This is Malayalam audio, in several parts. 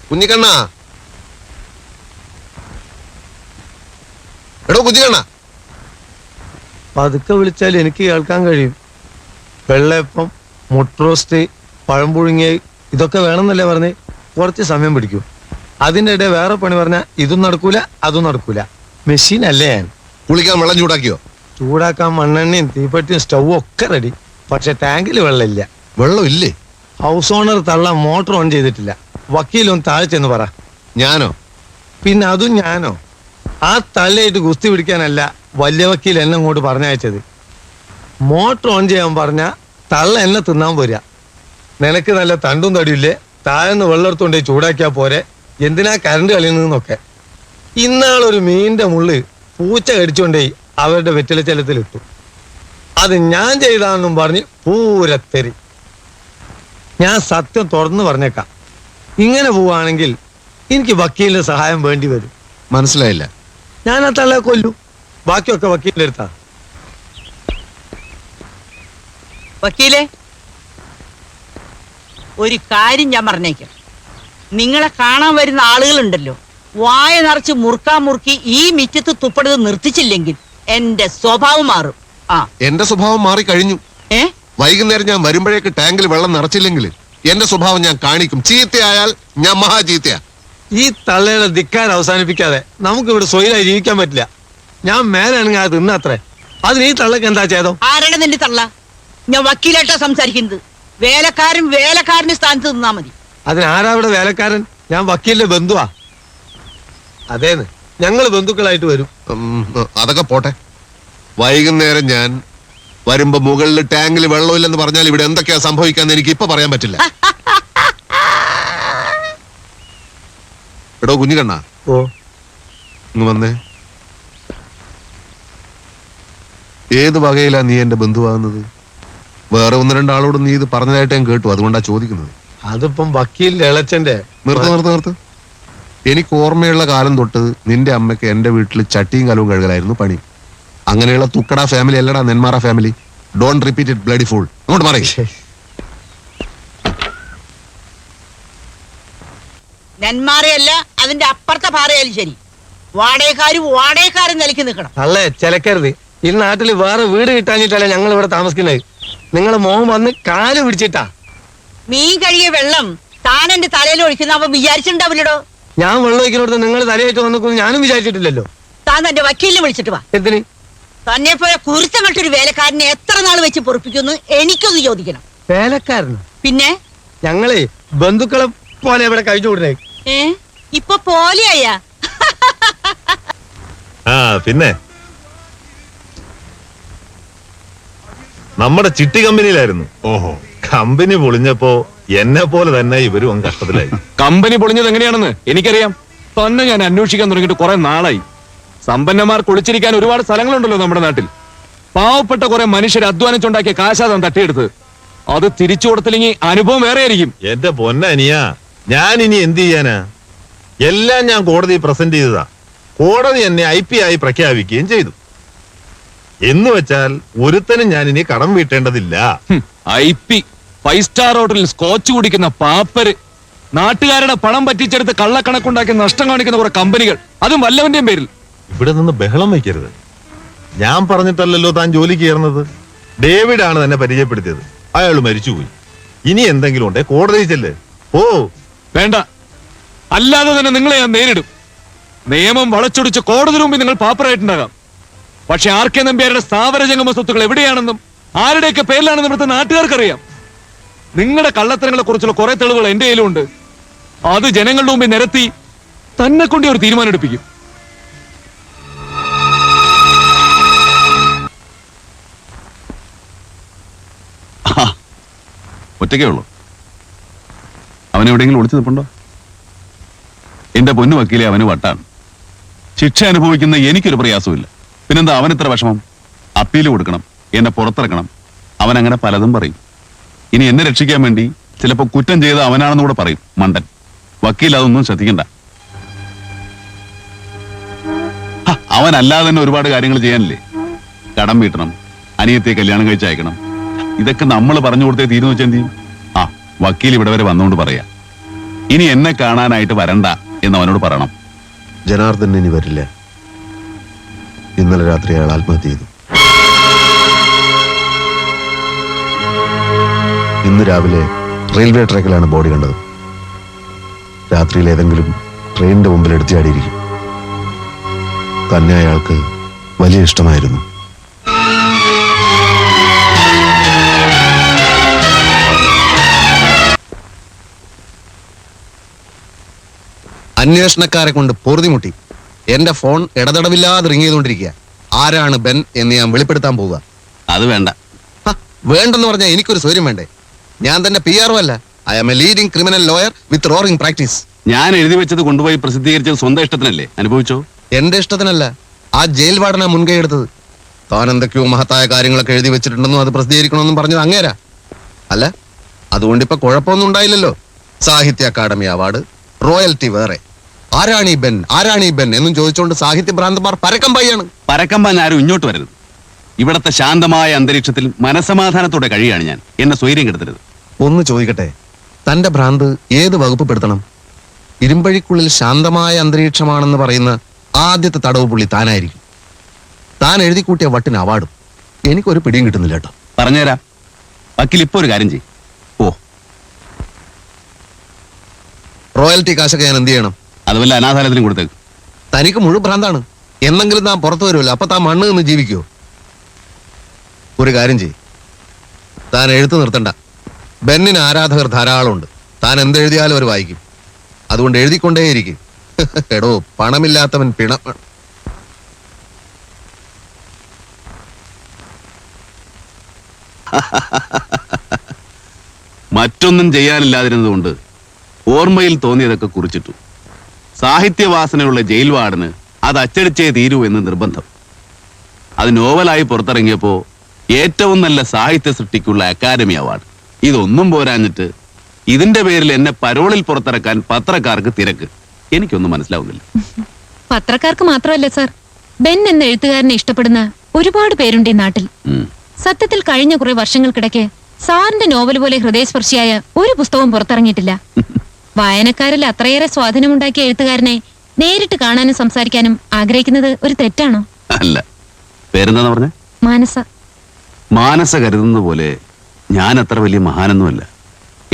കുഞ്ഞിക്കണ്ണ, എടോ കുഞ്ഞിക്കണ്ണ. പതുക്കെ വിളിച്ചാൽ എനിക്ക് കേൾക്കാൻ കഴിയും. വെള്ളയപ്പം, മുട്ടറോസ്റ്റ്, പഴം പുഴുങ്ങിയ ഇതൊക്കെ വേണമെന്നല്ലേ പറഞ്ഞ് കുറച്ച് സമയം പിടിക്കും. അതിൻ്റെ ഇടയിൽ വേറെ പണി പറഞ്ഞാൽ ഇതും നടക്കൂല അതും നടക്കൂല. മെഷീൻ അല്ലേ ഞാൻ. കുളിക്കാൻ വെള്ളം ചൂടാക്കിയോ? ചൂടാക്കാൻ മണ്ണെണ്ണയും തീപ്പെട്ടിയും സ്റ്റൗവും ഒക്കെ റെഡി. പക്ഷെ ടാങ്കിൽ വെള്ളമില്ല. വെള്ളം ഇല്ലേ? ഹൗസ് ഓണർ തള്ള മോട്ടർ ഓൺ ചെയ്തിട്ടില്ല. വക്കീലൊന്ന് താഴ്ചെന്ന് പറ. ഞാനോ? പിന്നെ അതും ഞാനോ? ആ തള്ളയായിട്ട് ഗുസ്തി പിടിക്കാനല്ല വലിയ വക്കീൽ എന്നെ ഇങ്ങോട്ട് പറഞ്ഞയച്ചത്. മോട്ടർ ഓൺ ചെയ്യാൻ പറഞ്ഞ തള്ള എന്നെ തിന്നാൻ പോരാ. നിനക്ക് നല്ല തണ്ടും തടിയില്ലേ, താഴെന്ന് വെള്ളം എടുത്തോണ്ടേ ചൂടാക്കിയാ പോരെ, എന്തിനാ കറണ്ട് കളിയുന്നൊക്കെ. ഇന്നാളൊരു മീനിന്റെ മുള്ള് പൂച്ച കടിച്ചോണ്ടേ അവരുടെ വെറ്റിലച്ചലത്തിലിട്ടു. അത് ഞാൻ ചെയ്താന്നും പറഞ്ഞ് പൂരത്തെറി. ഞാൻ സത്യം തുറന്നു പറഞ്ഞേക്കാം. ഇങ്ങനെ പോവാണെങ്കിൽ എനിക്ക് വക്കീലിന്റെ സഹായം വേണ്ടി വരും. മനസ്സിലായില്ല. ഞാൻ ആ തള്ളയെ കൊല്ലു. ബാക്കിയൊക്കെ വക്കീലിന്റെ അടുത്താ. വക്കീലെ, ഒരു കാര്യം ഞാൻ പറഞ്ഞേക്കാം. നിങ്ങളെ കാണാൻ വരുന്ന ആളുകളുണ്ടല്ലോ, വായ നിറച്ച് മുറുക്കി ഈ മിറ്റത്ത് തുപ്പടുത് നിർത്തിച്ചില്ലെങ്കിൽ എന്റെ സ്വഭാവം മാറും. എന്റെ സ്വഭാവം മാറി കഴിഞ്ഞു. വൈകുന്നേരം ഞാൻ വരുമ്പോഴേക്ക് ടാങ്കിൽ വെള്ളം നിറച്ചില്ലെങ്കിൽ എന്റെ സ്വഭാവം ഞാൻ കാണിക്കും. ചീത്തയായാൽ ഞാൻ മഹാ ചീത്തയാ. ഈ തള്ളയുടെ ധിക്കാരം അവസാനിപ്പിക്കാതെ നമുക്ക് ഇവിടെ സ്വൈരായി ജീവിക്കാൻ പറ്റില്ല. ഞാൻ മേലാണെങ്കിൽ അത് തിന്നത്രേ. അതിന് ഈ തള്ളക്ക് എന്താ ചെയ്തോ? ആരാണ് നിന്റെ തള്ള? ഞാൻ വക്കീലായിട്ടാ സംസാരിക്കുന്നത്. വേലക്കാരന്റെ സ്ഥാനത്ത് നിന്നാ മതി. അതിനാരാ ഇവിടെ വേലക്കാരൻ? ഞാൻ വക്കീലിന്റെ ബന്ധുവാ. അതേന്ന്, ഞങ്ങൾ ബന്ധുക്കളായിട്ട് വരും. അതൊക്കെ പോട്ടെ. വൈകുന്നേരം ഞാൻ വരുമ്പോ മുകളിൽ ടാങ്കിൽ വെള്ളമില്ലെന്ന് പറഞ്ഞാൽ ഇവിടെ എന്തൊക്കെയാ സംഭവിക്കാന്ന് എനിക്ക് ഇപ്പൊ പറയാൻ പറ്റില്ല. എടോ കുഞ്ഞിക്കണ്ണ, ഓ ഇങ്ങ് വന്നേ. ഏത് വകയിലാ നീ എന്റെ ബന്ധുവാകുന്നത്? വേറെ ഒന്ന് രണ്ടാളോട് നീ ഇത് പറഞ്ഞതായിട്ട് ഞാൻ കേട്ടു, അതുകൊണ്ടാ ചോദിക്കുന്നത്. അതിപ്പം വക്കീലിന്റെ ഇളച്ചന്റെ. നിർത്ത്. എനിക്ക് ഓർമ്മയുള്ള കാലം തൊട്ട് നിന്റെ അമ്മയ്ക്ക് എന്റെ വീട്ടിൽ ചട്ടിയും കലവും കഴുകലായിരുന്നു പണി. അങ്ങനെയുള്ള തുക്കട ഫാമിലി അല്ലടാ Nenmara family. Don't repeat it bloody fool. അങ്ങോട്ട് പറയേ. നെന്മാറയല്ല, അതിന്റെ അപ്പുറത്തെ പാറയാലും ശരി, വാടകക്കാരും നിലയ്ക്ക് നിൽക്കണം. അല്ലേ ചിലക്കരുത്. ഈ നാട്ടിൽ വേറെ വീട് കിട്ടാഞ്ഞിട്ടല്ലേ ഞങ്ങൾ ഇവിടെ താമസിക്കുന്നത്. നിങ്ങളെ മോഹം വന്ന് കാല് പിടിച്ചിട്ടാ. മീൻ കഴുകിയ വെള്ളം താൻ എന്റെ തലയിൽ ഒഴിക്കുന്ന അവൻ വിചാരിച്ചിട്ടുണ്ടാവില്ലടോ. ഞാൻ വെള്ളം ഒഴിക്കുന്നിടത്ത് നിങ്ങൾ തലയായിട്ട് വന്നിക്കൊന്നും ഞാനും വിചാരിച്ചിട്ടില്ലല്ലോ. താൻ തന്റെ വക്കീലിനെ വിളിച്ചിട്ട് വാ. എന്തിന്? തന്നെ പോലെ കുരുത്തം കെട്ടൊരു വേലക്കാരനെ എത്ര നാൾ വെച്ച് പൊറപ്പിക്കുന്നു എനിക്കൊന്ന് ചോദിക്കണം. വേലക്കാരന്? പിന്നെ ഞങ്ങളെ ബന്ധുക്കളെ പോലെ ഇവിടെ കഴിച്ചു വിടണേ. ഇപ്പൊ പോലെയായ പിന്നെ നമ്മുടെ ചിട്ടി കമ്പനിയിലായിരുന്നു. ഓഹോ, കമ്പനി പൊളിഞ്ഞപ്പോ എന്നെ പോലെ തന്നെ ഇവരും കഷ്ടത്തിലായി. കമ്പനി പൊളിഞ്ഞത് എങ്ങനെയാണെന്ന് എനിക്കറിയാം. തന്നെ ഞാൻ അന്വേഷിക്കാൻ തുടങ്ങിയിട്ട് കുറെ നാളായി. സമ്പന്നന്മാർ കുളിച്ചിരിക്കാൻ ഒരുപാട് സ്ഥലങ്ങളുണ്ടല്ലോ നമ്മുടെ നാട്ടിൽ. പാവപ്പെട്ട കുറെ മനുഷ്യർ അധ്വാനിച്ചുണ്ടാക്കിയ കാശാതം തട്ടിയെടുത്ത് അത് തിരിച്ചു കൊടുത്തില്ലെങ്കിൽ അനുഭവം വേറെ ആയിരിക്കും. എന്റെ പൊന്നനിയാ, ഞാൻ ഇനി എന്ത് ചെയ്യാനാ? എല്ലാം ഞാൻ കോടതി പ്രസന്റ് ചെയ്തതാ. കോടതി എന്നെ IP ആയി പ്രഖ്യാപിക്കുകയും ചെയ്തു. എന്ന് വെച്ചാൽ ഒരുത്തനും ഞാൻ ഇനി കടം വീട്ടേണ്ടതില്ല. IP 5 സ്റ്റാർ ഹോട്ടലിൽ സ്കോച്ച് കുടിക്കുന്ന പാപ്പര്, നാട്ടുകാരുടെ പണം പറ്റിച്ചെടുത്ത് കള്ളക്കണക്കുണ്ടാക്കി നഷ്ടം കാണിക്കുന്ന കുറെ കമ്പനികൾ, അതും വല്ലവന്റെയും പേരിൽ. ഇവിടെ നിന്ന് ബഹളം വയ്ക്കരുത്. ഞാൻ പറഞ്ഞിട്ടല്ലല്ലോ താൻ ജോലിക്ക് ചേർന്നത്. ഡേവിഡ് ആണ് തന്നെ പരിചയപ്പെടുത്തിയത്. അയാൾ മരിച്ചുപോയി. ഇനി എന്തെങ്കിലും ഉണ്ടേ കോടതി ചെല്ല്. ഓ വേണ്ട, അല്ലാതെ തന്നെ നിങ്ങളെ ഞാൻ നേരിടും. നിയമം വളച്ചൊടിച്ച് കോടതി മുമ്പിൽ നിങ്ങൾ പാപ്പറായിട്ടുണ്ടാകാം. പക്ഷെ RK നമ്പ്യാരുടെ സ്ഥാവര ജംഗമ സ്വത്തുക്കൾ എവിടെയാണെന്നും ആരുടെയൊക്കെ പേരിലാണെന്നും ഇവിടുത്തെ നാട്ടുകാർക്കറിയാം. നിങ്ങളുടെ കള്ളത്തരങ്ങളെ കുറിച്ചുള്ള കുറെ തെളിവുകൾ എന്റെ കയ്യിലുണ്ട്. അത് ജനങ്ങളുടെ മുമ്പിൽ നിരത്തി തന്നെ കൊണ്ട് ഒരു തീരുമാനം എടുപ്പിക്കും. ഒറ്റയ്ക്കേ ഉള്ളൂ. അവനെവിടെയെങ്കിലും ഒളിച്ചു നിൽപ്പുണ്ടോ? എന്റെ പൊന്നു വക്കീലെ, അവന് വട്ടാണ്. ശിക്ഷ അനുഭവിക്കുന്ന എനിക്കൊരു പ്രയാസമില്ല. പിന്നെന്താ അവനിത്ര വിഷമം? അപ്പീൽ കൊടുക്കണം, എന്നെ പുറത്തിറക്കണം. അവൻ അങ്ങനെ പലതും പറയും. ഇനി എന്നെ രക്ഷിക്കാൻ വേണ്ടി ചിലപ്പോ കുറ്റം ചെയ്ത് അവനാണെന്ന് കൂടെ പറയും. മണ്ടൻ വക്കീൽ അതൊന്നും ശ്രദ്ധിക്കണ്ട. അവനല്ലാതെ തന്നെ ഒരുപാട് കാര്യങ്ങൾ ചെയ്യാനില്ലേ? കടം വീട്ടണം, അനിയത്തെ കല്യാണം കഴിച്ചയക്കണം. ഇതൊക്കെ നമ്മൾ പറഞ്ഞു കൊടുത്തേ തീരുന്നു വെച്ചാൽ എന്ത് ചെയ്യും? വക്കീൽ ഇവിടെ വരെ വന്നുകൊണ്ട് പറയാ. ഇനി എന്നെ കാണാനായിട്ട് വരണ്ട എന്ന് അവനോട് പറയണം. ജനാർദ്ദൻ ഇനി വരില്ല. ഇന്നലെ രാത്രി അയാൾ ആത്മഹത്യ ചെയ്തു. ഇന്ന് രാവിലെ റെയിൽവേ ട്രാക്കിലാണ് ബോഡി കണ്ടത്. രാത്രിയിൽ ഏതെങ്കിലും ട്രെയിനിന്റെ മുമ്പിൽ എടുത്തിയാടിയിരിക്കും. തന്നെ അയാൾക്ക് വലിയ ഇഷ്ടമായിരുന്നു. അന്വേഷണക്കാരെ കൊണ്ട് പൊറുതിമുട്ടി. എന്റെ ഫോൺ ഇടതടവില്ലാതെ റിങ് ചെയ്തുകൊണ്ടിരിക്കുക. ആരാണ് ബെൻ എന്ന് ഞാൻ വെളിപ്പെടുത്താൻ പോവുക. അത് വേണ്ട. വേണ്ടെന്ന് പറഞ്ഞാൽ എനിക്കൊരു സൗകര്യം വേണ്ടേ? ഞാൻ തന്നെ PR അല്ല. I am a leading criminal lawyer with roaring practice. ഞാൻ എഴുതി വെച്ചത് കൊണ്ടുപോയി പ്രസിദ്ധീകരിച്ചത് സ്വന്തം ഇഷ്ടത്തിനല്ലേ? അനുഭവിച്ചോ? എന്റെ ഇഷ്ടത്തിനല്ല, ആ ജയിൽ വാർഡനാ മുൻകൈ എടുത്തത്. താൻ എന്തൊക്കെയോ മഹത്തായ കാര്യങ്ങളൊക്കെ എഴുതി വെച്ചിട്ടുണ്ടെന്നും അത് പ്രസിദ്ധീകരിക്കണമെന്നും പറഞ്ഞത് അങ്ങേരാ. അല്ല, അതുകൊണ്ടിപ്പോ കുഴപ്പമൊന്നും ഉണ്ടായില്ലല്ലോ. സാഹിത്യ അക്കാദമി അവാർഡ്, റോയൽറ്റി വേറെ. ആരാണീ ബെൻ, ആരാണീ ബെൻ എന്നും ചോദിച്ചുകൊണ്ട് സാഹിത്യ ഭ്രാന്തന്മാർ പരക്കം പായാണ്. പരക്കമ്പാൻ ആരും ഇങ്ങോട്ട് വരരുത്. ഇവിടത്തെ ശാന്തമായ അന്തരീക്ഷത്തിൽ മനസമാധാനത്തോടെ കഴിയാണ് ഞാൻ. എന്നെ സ്വൈര്യം കെടുത്തരുത്. ഒന്ന് ചോദിക്കട്ടെ, തന്റെ ഭ്രാന്ത് ഏത് വകുപ്പ് പെടുത്തണം? ഇരുമ്പഴിക്കുള്ളിൽ ശാന്തമായ അന്തരീക്ഷമാണെന്ന് പറയുന്ന ആദ്യത്തെ തടവ് പുള്ളി താനായിരിക്കും. താൻ എഴുതി കൂട്ടിയ വട്ടിന് അവാർഡും. എനിക്കൊരു പിടിയും കിട്ടുന്നില്ല കേട്ടോ. പറഞ്ഞുതരാം. വക്കീൽ ഇപ്പൊ ഒരു കാര്യം ചെയ്യും. ഓ, റോയൽറ്റി കാശൊക്കെ ഞാൻ എന്ത് ചെയ്യണം? അത് വല്ല അനാഥാലയത്തിനും കൊടുത്തേക്ക്. തനിക്ക് മുഴുവൻ ഭ്രാന്താണ്. എന്നെങ്കിലും താൻ പുറത്തു വരുമല്ലോ, അപ്പൊ താൻ മണ്ണ് നിന്ന് ജീവിക്കുമോ? ഒരു കാര്യം ചെയ്യും, താൻ എഴുത്ത് നിർത്തണ്ട. ബെന്നിന് ആരാധകർ ധാരാളമുണ്ട്. താൻ എന്തെഴുതിയാലും അവർ വായിക്കും. അതുകൊണ്ട് എഴുതിക്കൊണ്ടേയിരിക്കും. എടോ, പണമില്ലാത്തവൻ പിണ. മറ്റൊന്നും ചെയ്യാനില്ലാതിരുന്നതുകൊണ്ട് ഓർമ്മയിൽ തോന്നിയതൊക്കെ കുറിച്ചിട്ടു. സാഹിത്യവാസനയുള്ള ജയിൽ വാർഡന് അത് അച്ചടിച്ചേ തീരൂ എന്ന് നിർബന്ധം. അത് നോവലായി പുറത്തിറങ്ങിയപ്പോ ഏറ്റവും നല്ല സാഹിത്യ സൃഷ്ടിക്കുള്ള അക്കാദമി അവാർഡ്. ഇതൊന്നും പോരാഞ്ഞിട്ട് ഇതിന്റെ പേരിൽ എന്നെ പരോളിൽ പുറത്തിറക്കാൻ പത്രക്കാർക്ക് തിരക്ക്. എനിക്കൊന്നും മനസ്സിലാവുന്നില്ല. പത്രക്കാർക്ക് മാത്രമല്ല സർ, ബെൻ എന്ന എഴുത്തുകാരനെ ഇഷ്ടപ്പെടുന്ന ഒരുപാട് പേരുണ്ട് ഈ നാട്ടിൽ. സത്യത്തിൽ കഴിഞ്ഞ കുറെ വർഷങ്ങൾക്കിടയ്ക്ക് സാറിന്റെ നോവൽ പോലെ ഹൃദയസ്പർശിയായ ഒരു പുസ്തകവും പുറത്തിറങ്ങിയിട്ടില്ല. വായനക്കാരിൽ അത്രയേറെ സ്വാധീനമുണ്ടാക്കിയ എഴുത്തുകാരനെ നേരിട്ട് കാണാനും സംസാരിക്കാനും ആഗ്രഹിക്കുന്നത് ഒരു തെറ്റാണോ? അല്ല. പേരെന്താന്ന് പറഞ്ഞ? മാനസ. മാനസ കരുതുന്ന പോലെ ഞാൻ അത്ര വലിയ മഹാനൊന്നുമല്ല.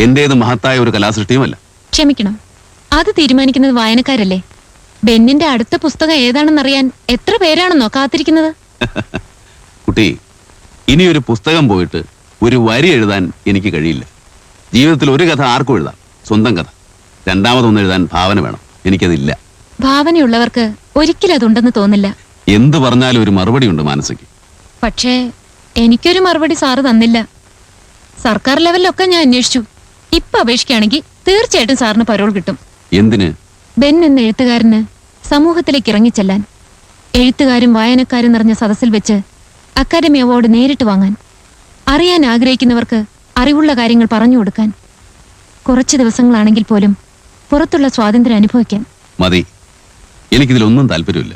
എന്റേത് മഹത്തായ ഒരു കലാസൃഷ്ടിയുമല്ല. ക്ഷമിക്കണം, അത് തീരുമാനിക്കുന്നത് വായനക്കാരല്ലേ. ബെന്നിന്റെ അടുത്ത പുസ്തകം ഏതാണെന്നറിയാൻ എത്ര പേരാണെന്നോ കാത്തിരിക്കുന്നത്? കുട്ടി, ഇനിയൊരു പുസ്തകം പോയിട്ട് ഒരു വരി എഴുതാൻ എനിക്ക് കഴിയില്ല. ജീവിതത്തിൽ ഒരു കഥ ആർക്കും എഴുതാം, സ്വന്തം കഥ. രണ്ടാമതൊന്നും എഴുതാൻ ഭാവന വേണം. എനിക്കതില്ല. ഭാവനയുള്ളവർക്ക് ഒരിക്കലും അതുണ്ടെന്ന് തോന്നില്ല. എന്ത് പറഞ്ഞാലും ഒരു മറുപടി ഉണ്ട് മാനസയ്ക്ക്. പക്ഷേ എനിക്കൊരു മറുപടി സാറ് തന്നില്ല. സർക്കാർ ലെവലിലൊക്കെ ഞാൻ അന്വേഷിച്ചു. ഇപ്പൊ അപേക്ഷിക്കുകയാണെങ്കിൽ തീർച്ചയായിട്ടും സാറിന് പരോൾ കിട്ടും. എന്തിന്? ബെൻ എന്ന എഴുത്തുകാരന് സമൂഹത്തിലേക്ക് ഇറങ്ങിച്ചെല്ലാൻ, എഴുത്തുകാരും വായനക്കാരും നിറഞ്ഞ സദസ്സിൽ വെച്ച് അക്കാദമി അവാർഡ് നേരിട്ട് വാങ്ങാൻ, അറിയാൻ ആഗ്രഹിക്കുന്നവർക്ക് അറിവുള്ള കാര്യങ്ങൾ പറഞ്ഞു കൊടുക്കാൻ, കുറച്ച് ദിവസങ്ങളാണെങ്കിൽ പോലും പുറത്തുള്ള സ്വാതന്ത്ര്യം അനുഭവിക്കാൻ. മതി. എനിക്കിതിലൊന്നും താല്പര്യമില്ല.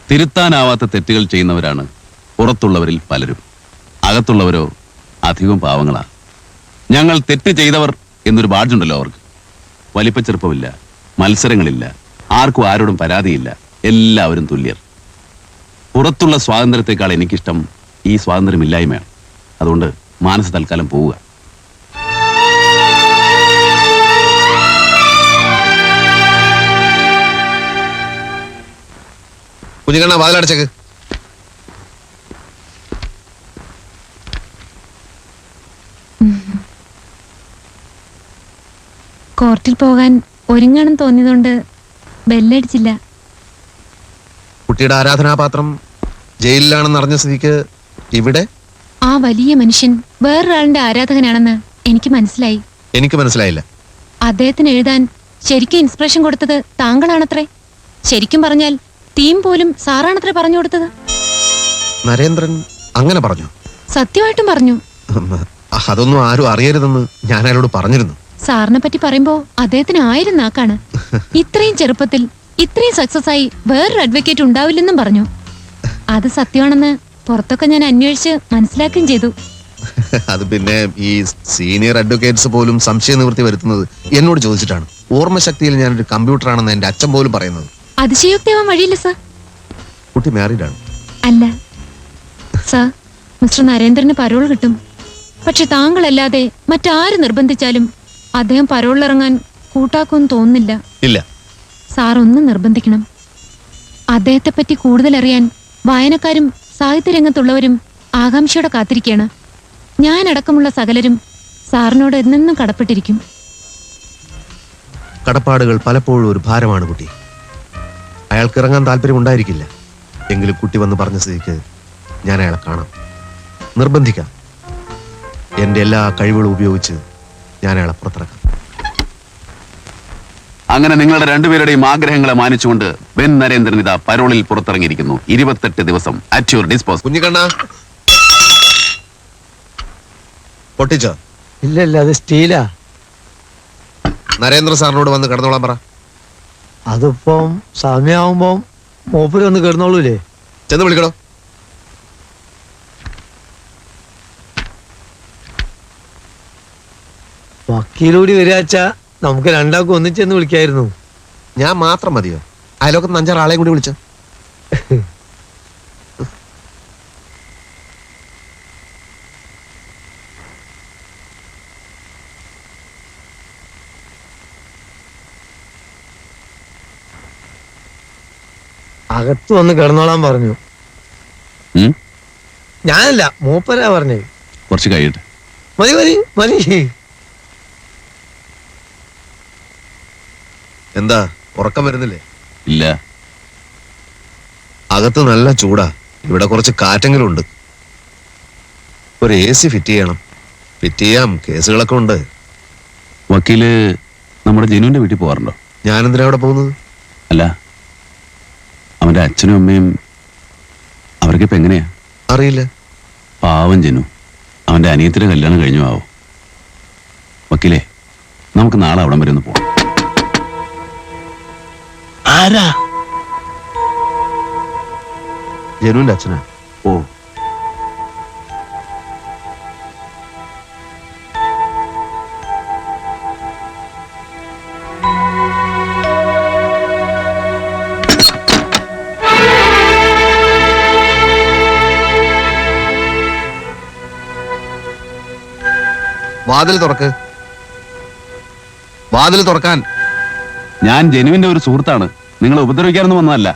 തിരുത്താനാവാത്ത തെറ്റുകൾ ചെയ്യുന്നവരാണ് പുറത്തുള്ളവരിൽ പലരും. അകത്തുള്ളവരോ അധികം പാവങ്ങളാ. ഞങ്ങൾ തെറ്റ് ചെയ്തവർ എന്നൊരു ബാഡ്ജുണ്ടല്ലോ അവർക്ക്. വലിപ്പച്ചെറുപ്പമില്ല, മത്സരങ്ങളില്ല, ആർക്കും ആരോടും പരാതിയില്ല. എല്ലാവരും തുല്യർ. പുറത്തുള്ള സ്വാതന്ത്ര്യത്തെക്കാൾ എനിക്കിഷ്ടം ഈ സ്വാതന്ത്ര്യമില്ലായ്മയാണ്. അതുകൊണ്ട് മാനസ തൽക്കാലം പോവുക. കുഞ്ഞുകണ്ണ വാതിലടച്ചേക്ക്. കോർട്ടിൽ പോകാൻ ഒരുങ്ങണം തോന്നിയതുകൊണ്ട് ബെല്ലടിച്ചില്ല. കുട്ടിയുടെ ആരാധനാപാത്രം ജയിലിലാണെന്ന് അറിഞ്ഞ സ്ഥിതിക്ക് ഇവിടെ? ആ വലിയ മനുഷ്യൻ വേറൊരാളിന്റെ ആരാധകനാണെന്ന് എനിക്ക് മനസ്സിലായി. എനിക്ക് മനസ്സിലായില്ല. അദ്ദേഹത്തിന് എഴുതാൻ ശരിക്കും ഇൻസ്പിറേഷൻ കൊടുത്തത് താങ്കളാണത്രേ. ശരിക്കും പറഞ്ഞാൽ തീം പോലും സാറാണത്രേ പറഞ്ഞു കൊടുത്തത്. നരേന്ദ്രൻ അങ്ങനെ പറഞ്ഞു? സത്യമായിട്ടും പറഞ്ഞു. അതൊന്നും ആരും അറിയരുതെന്ന് ഞാൻ അയാളോട് പറഞ്ഞിരുന്നു. സാറിനെ പറ്റി പറയുമ്പോ അദ്ദേഹത്തിന് 1000 നാക്കാണ്. ഇത്രയും ചെറുപ്പത്തിൽ ഇത്രയും സക്സസ് ആയി വേറൊരു അഡ്വക്കേറ്റ് ഉണ്ടാവില്ലെന്നും പറഞ്ഞു. അത് സത്യമാണെന്ന് പുറത്തൊക്കെ ഞാൻ അന്വേഷിച്ച് മനസ്സിലാക്കുകയും ചെയ്തു. അത് പിന്നെ ഈ സീനിയർ അഡ്വക്കേറ്റ്സ് പോലും സംശയ നിവൃത്തി വരുത്തുന്നത് എന്നോട് ചോദിച്ചിട്ടാണ്. ഓർമ്മശക്തിയിൽ ഞാനൊരു കമ്പ്യൂട്ടറാണെന്ന് എന്റെ അച്ഛൻ പോലും പറയുന്നത്. അതിശയോക്തിയാവാൻ വഴിയില്ല സർ. കുട്ടി മാരീഡാണ്. അല്ല സർ, മിസ്റ്റർ നരേന്ദ്രന് പരോൾ കിട്ടും. പക്ഷെ താങ്കളല്ലാതെ മറ്റാര് നിർബന്ധിച്ചാലും അദ്ദേഹം പരോളിലിറങ്ങാൻ കൂട്ടാക്കുമെന്ന് തോന്നുന്നില്ല. ഇല്ല. സാർ ഒന്ന് നിർബന്ധിക്കണം. അദ്ദേഹത്തെ പറ്റി കൂടുതൽ അറിയാൻ വായനക്കാരും സാഹിത്യരംഗത്തുള്ളവരും ആകാംക്ഷയോടെ കാത്തിരിക്കുകയാണ്. ഞാനടക്കമുള്ള സകലരും സാറിനോട് എന്നെന്നും കടപ്പെട്ടിരിക്കും. കടപ്പാടുകൾ പലപ്പോഴും ഒരു ഭാരമാണ് കുട്ടി. അയാൾക്ക് ഇറങ്ങാൻ താല്പര്യമുണ്ടായിരിക്കില്ല. എങ്കിലും കുട്ടി വന്ന് പറഞ്ഞ സ്ഥിതിക്ക് ഞാൻ അയാളെ കാണാം, നിർബന്ധിക്കാം. എന്റെ എല്ലാ കഴിവുകളും ഉപയോഗിച്ച് ഞാൻ അയാളെ പുറത്തിറക്കാം. അങ്ങനെ നിങ്ങളുടെ രണ്ടുപേരുടെയും ആഗ്രഹങ്ങളെ മാനിച്ചുകൊണ്ട് ബെൻ നരേന്ദ്രൻ ഇതാ പരോളിൽ പുറത്തിറങ്ങിയിരിക്കുന്നു. 28 ദിവസം അറ്റ് യുവർ ഡിസ്പോസ്. കുഞ്ഞിക്കണ്ണ പൊട്ടിച്ചോ? ഇല്ല ഇല്ല, അത് സ്റ്റീലാ. നരേന്ദ്ര സാറിനോട് വന്ന് കിടന്നോളാൻ പറ. അതിപ്പം സമയാവുമ്പോ മൂപ്പര് ഒന്ന് കിടന്നോളൂലേ? ചെന്ന് വിളിക്കണോ? വക്കീലൂടി വരികച്ചാ നമുക്ക് രണ്ടാൾക്കും ഒന്നിച്ചെന്ന് വിളിക്കായിരുന്നു. ഞാൻ മാത്രം മതിയോ? അയലോക്കത്ത് 5-6 ആളെയും കൂടി വിളിച്ചോ. അകത്ത് വന്ന് കിടന്നോളാൻ പറഞ്ഞു. ഉം? ഞാനല്ല, മൂപ്പരാ പറഞ്ഞേ. കുറച്ച് കഴിയട്ടെ. മതി മതി മതി. എന്താ ഉറക്കം വരുന്നില്ലേ? ഇല്ല. അകത്ത് നല്ല ചൂടാ. ഇവിടെ കുറച്ച് കാറ്റെങ്കിലും ഉണ്ട്. ഒരു AC ഫിറ്റ് ചെയ്യണം. ഫിറ്റ് ചെയ്യാം, കേസുകളൊക്കെ ഉണ്ട്. വക്കീല് നമ്മുടെ ജനുവിന്റെ വീട്ടിൽ പോകാറുണ്ടോ? ഞാനെന്തിനാ അവിടെ പോകുന്നത്? അല്ല, അവന്റെ അച്ഛനും അമ്മയും അവർക്കിപ്പോ എങ്ങനെയാ? അറിയില്ല. പാവം ജനു. അവന്റെ അനിയത്തിന്റെ കല്യാണം കഴിഞ്ഞു ആവോ? വക്കീലേ, നമുക്ക് നാളെ അവിടം വരെ ഒന്ന് പോകാം. ആരാ? ജനുവിന്റെ അച്ഛനാ. ഓ, വാതിൽ തുറക്ക്. വാതിൽ തുറക്കാൻ. ഞാൻ ജനുവിന്റെ ഒരു സുഹൃത്താണ്. നിങ്ങളെ ഉപദ്രവിക്കാനൊന്നും വന്നതല്ല.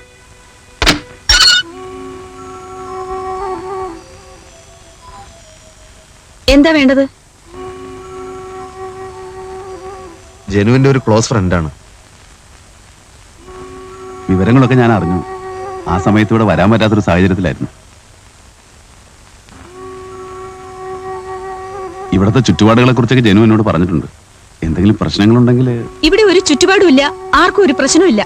എന്താ വേണ്ടത്? ജനുവിന്റെ ഒരു ക്ലോസ് ഫ്രണ്ടാണ്. വിവരങ്ങളൊക്കെ ഞാൻ അറിഞ്ഞു. ആ സമയത്ത് ഇവിടെ വരാൻ പറ്റാത്തൊരു സാഹചര്യത്തിലായിരുന്നു. ഇവിടുത്തെ ചുറ്റുപാടുകളെ കുറിച്ചൊക്കെ ജനു എന്നോട് പറഞ്ഞിട്ടുണ്ട്. എന്തെങ്കിലും പ്രശ്നങ്ങളുണ്ടെങ്കിൽ ഇവിടെ ഒരു ചുറ്റുപാടുമില്ല, ആർക്കും ഒരു പ്രശ്നമില്ല.